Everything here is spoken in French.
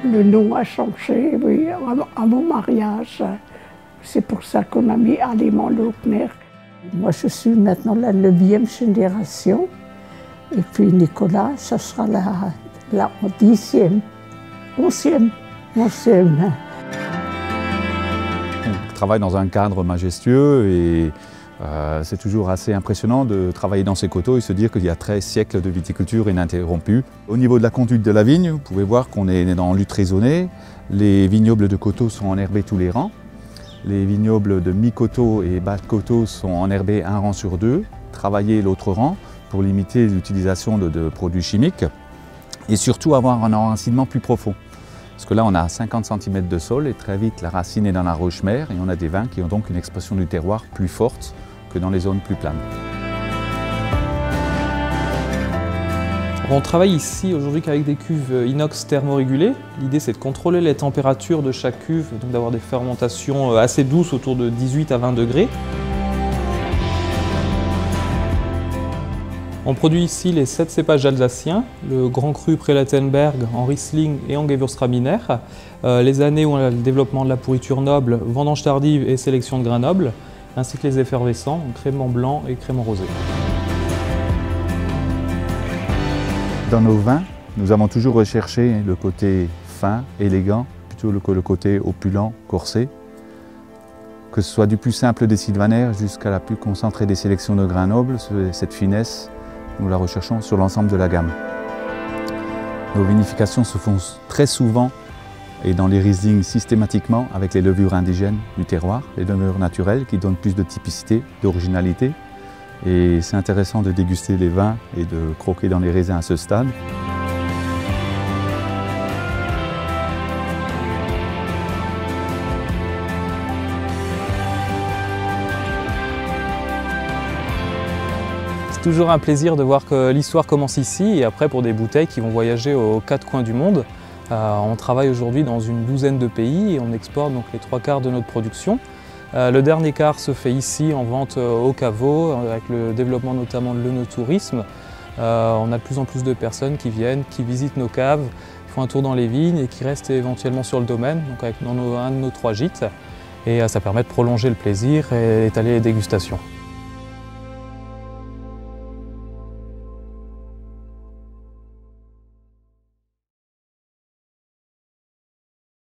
Le nom a changé, oui, à mon mariage. C'est pour ça qu'on a mis Aliment Laukner. Moi, je suis maintenant la 9e génération. Et puis Nicolas, ça sera la 10e, 11e. On travaille dans un cadre majestueux et c'est toujours assez impressionnant de travailler dans ces coteaux et se dire qu'il y a 13 siècles de viticulture ininterrompue. Au niveau de la conduite de la vigne, vous pouvez voir qu'on est dans lutte raisonnée. Les vignobles de coteaux sont enherbés tous les rangs. Les vignobles de mi-coteaux et bas de coteaux sont enherbés un rang sur deux, travailler l'autre rang pour limiter l'utilisation de produits chimiques et surtout avoir un enracinement plus profond. Parce que là, on a 50 cm de sol et très vite, la racine est dans la roche-mère et on a des vins qui ont donc une expression du terroir plus forte que dans les zones plus planes. On travaille ici aujourd'hui qu'avec des cuves inox thermorégulées. L'idée, c'est de contrôler les températures de chaque cuve, donc d'avoir des fermentations assez douces autour de 18 à 20 degrés. On produit ici les 7 cépages alsaciens, le Grand Cru Prelatenberg en Riesling et en Gewürztraminer, les années où on a le développement de la pourriture noble, vendange tardive et sélection de grains nobles, ainsi que les effervescents, crémant blanc et crémant rosé. Dans nos vins, nous avons toujours recherché le côté fin, élégant, plutôt que le côté opulent, corsé. Que ce soit du plus simple des sylvaner jusqu'à la plus concentrée des sélections de grains nobles, cette finesse, nous la recherchons sur l'ensemble de la gamme. Nos vinifications se font très souvent et dans les Riesling systématiquement avec les levures indigènes du terroir, les levures naturelles qui donnent plus de typicité, d'originalité. Et c'est intéressant de déguster les vins et de croquer dans les raisins à ce stade. C'est toujours un plaisir de voir que l'histoire commence ici et après pour des bouteilles qui vont voyager aux 4 coins du monde. On travaille aujourd'hui dans une douzaine de pays et on exporte donc les 3/4 de notre production. Le dernier quart se fait ici en vente au caveau, avec le développement notamment de l'œnotourisme. On a de plus en plus de personnes qui viennent, qui visitent nos caves, qui font un tour dans les vignes et qui restent éventuellement sur le domaine, donc avec un de nos 3 gîtes. Et ça permet de prolonger le plaisir et étaler les dégustations.